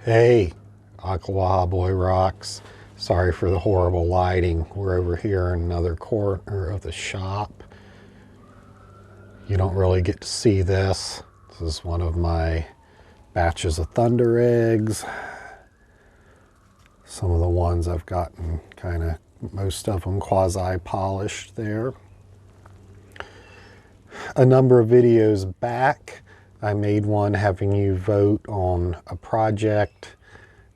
Hey, Ocklawahaboy Rocks. Sorry for the horrible lighting. We're over here in another corner of the shop. You don't really get to see this. This is one of my batches of Thundereggs. Some of the ones I've gotten most of them quasi-polished there. A number of videos back, I made one having you vote on a project.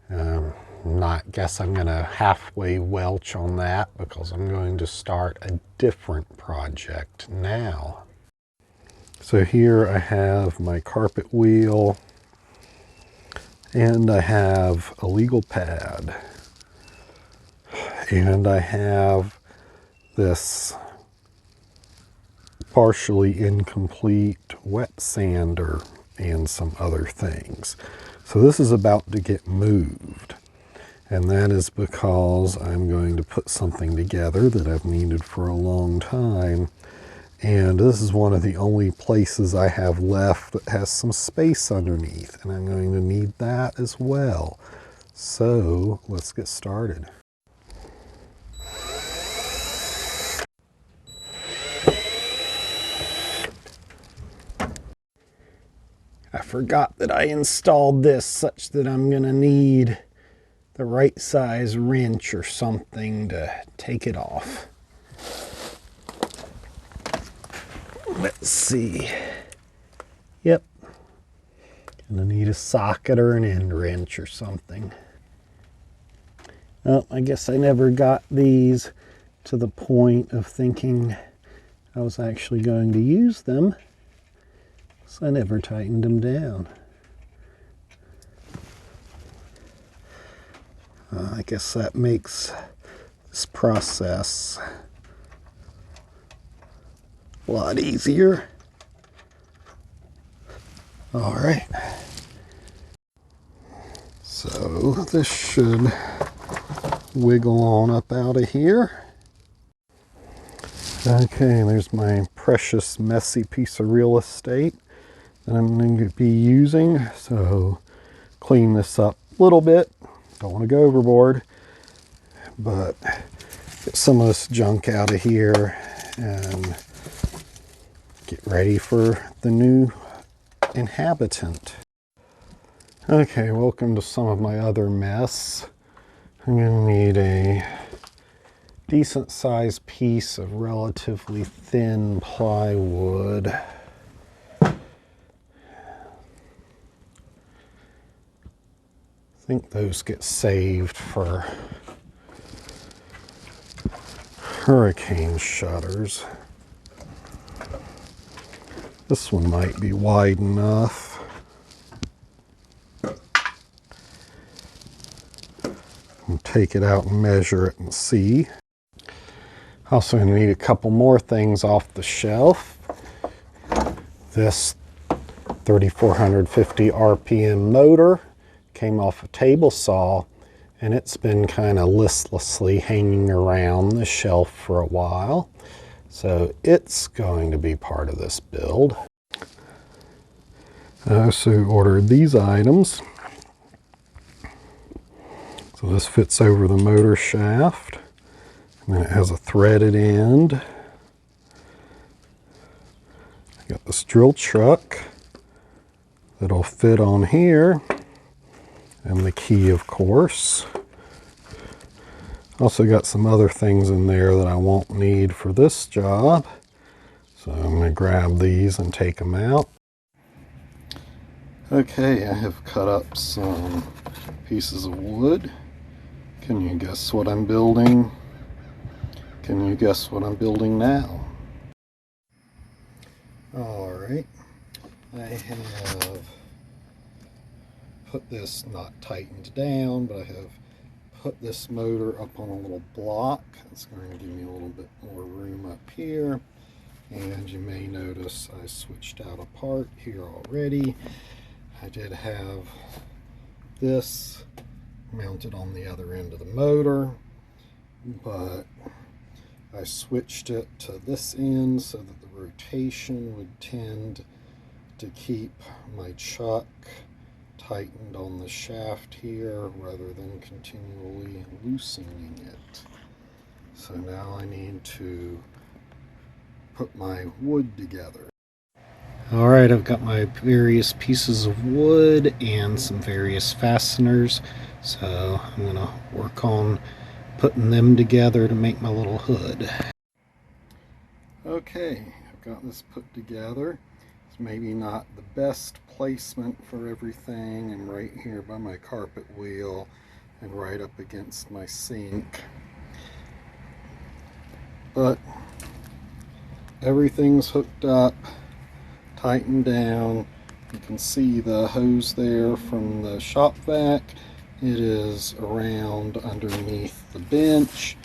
Guess I'm going to halfway welch on that because I'm going to start a different project now. So here I have my carpet wheel and I have a legal pad and I have this partially incomplete wet sander and some other things. So this is about to get moved. And that is because I'm going to put something together that I've needed for a long time. And this is one of the only places I have left that has some space underneath. And I'm going to need that as well. So let's get started. I forgot that I installed this such that I'm going to need the right size wrench or something to take it off. Let's see. Yep. Gonna need a socket or an end wrench or something. Oh, I guess I never got these to the point of thinking I was actually going to use them, so I never tightened them down. I guess that makes this process a lot easier. All right. So this should wiggle on up out of here. Okay, there's my precious messy piece of real estate that I'm going to be using. So clean this up a little bit. Don't want to go overboard, but get some of this junk out of here and get ready for the new inhabitant. Okay, welcome to some of my other mess. I'm going to need a decent sized piece of relatively thin plywood. I think those get saved for hurricane shutters. This one might be wide enough. I'll take it out and measure it and see. Also need a couple more things off the shelf. This 3450 RPM motor came off a table saw and it's been kind of listlessly hanging around the shelf for a while. So it's going to be part of this build. I also ordered these items. So this fits over the motor shaft. And then it has a threaded end. I got this drill truck that'll fit on here. And the key, of course. Also got some other things in there that I won't need for this job. So I'm going to grab these and take them out. Okay, I have cut up some pieces of wood. Can you guess what I'm building? Can you guess what I'm building now? Alright, I have put this not tightened down, but I have put this motor up on a little block. It's going to give me a little bit more room up here. And you may notice I switched out a part here already. I did have this mounted on the other end of the motor, but I switched it to this end so that the rotation would tend to keep my chuck tightened on the shaft here rather than continually loosening it. So now I need to put my wood together. Alright, I've got my various pieces of wood and some various fasteners, so I'm going to work on putting them together to make my little hood. Okay, I've got this put together. It's maybe not the best placement for everything. I'm right here by my carpet wheel and right up against my sink. But everything's hooked up, tightened down. You can see the hose there from the shop vac. It is around underneath the bench.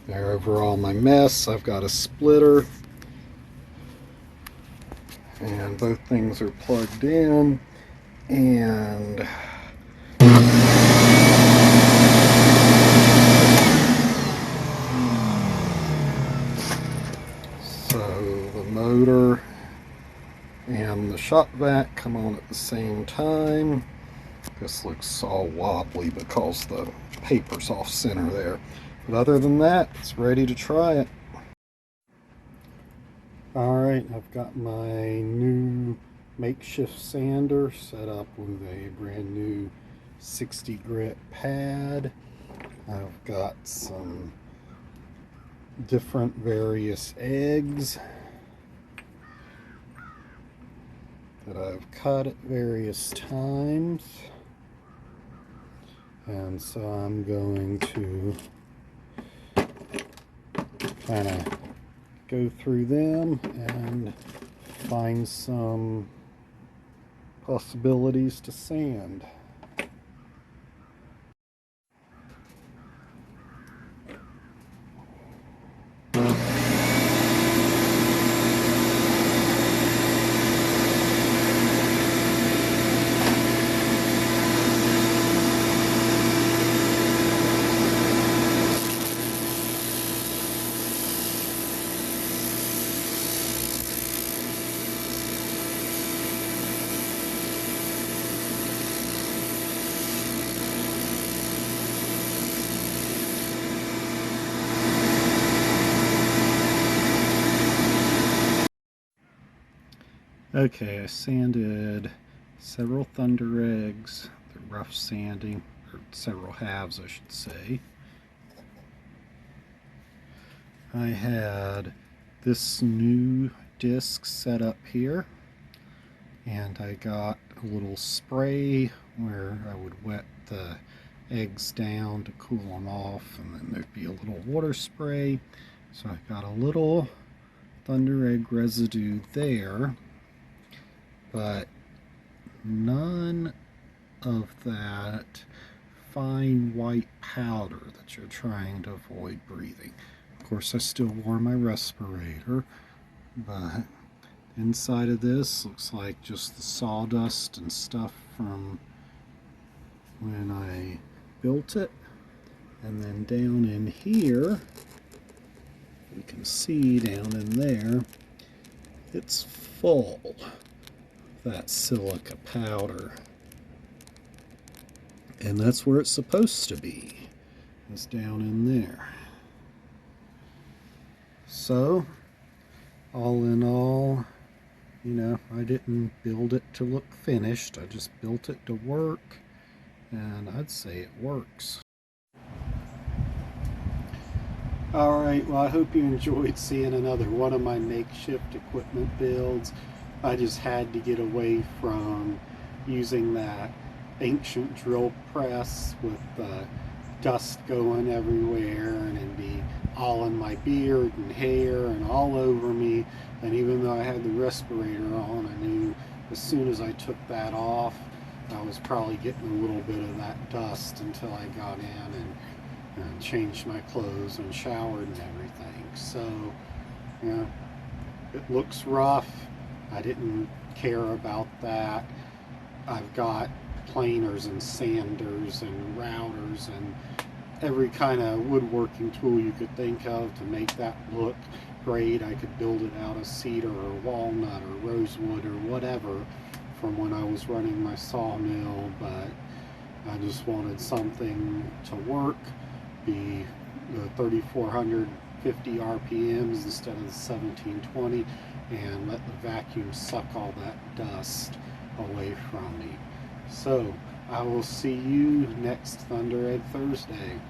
There over all my mess, I've got a splitter. And both things are plugged in. And so the motor and the shop vac come on at the same time. This looks all wobbly because the paper's off center there. But other than that, it's ready to try it. Alright, I've got my new makeshift sander set up with a brand new 60 grit pad. I've got some different various eggs that I've cut at various times. And so I'm going to kind of go through them and find some possibilities to sand. Okay, I sanded several Thundereggs, the rough sanding, or several halves I should say. I had this new disc set up here, and I got a little spray where I would wet the eggs down to cool them off, and then there'd be a little water spray. So I got a little Thunderegg residue there, but none of that fine white powder that you're trying to avoid breathing. Of course, I still wore my respirator, but inside of this looks like just the sawdust and stuff from when I built it. And then down in here, you can see down in there, it's full of that silica powder. And that's where it's supposed to be. It's down in there. So, all in all, you know, I didn't build it to look finished. I just built it to work, and I'd say it works. Alright, well, I hope you enjoyed seeing another one of my makeshift equipment builds. I just had to get away from using that ancient drill press with dust going everywhere, and it'd be all in my beard and hair and all over me. And even though I had the respirator on, I knew as soon as I took that off, I was probably getting a little bit of that dust until I got in and changed my clothes and showered and everything. So, you know, it looks rough. I didn't care about that. I've got planers and sanders and routers and every kind of woodworking tool you could think of to make that look great. I could build it out of cedar or walnut or rosewood or whatever from when I was running my sawmill, but I just wanted something to work, be the 3450 RPMs instead of the 1720, and let the vacuum suck all that dust away from me. So I will see you next Thunderegg Thursday.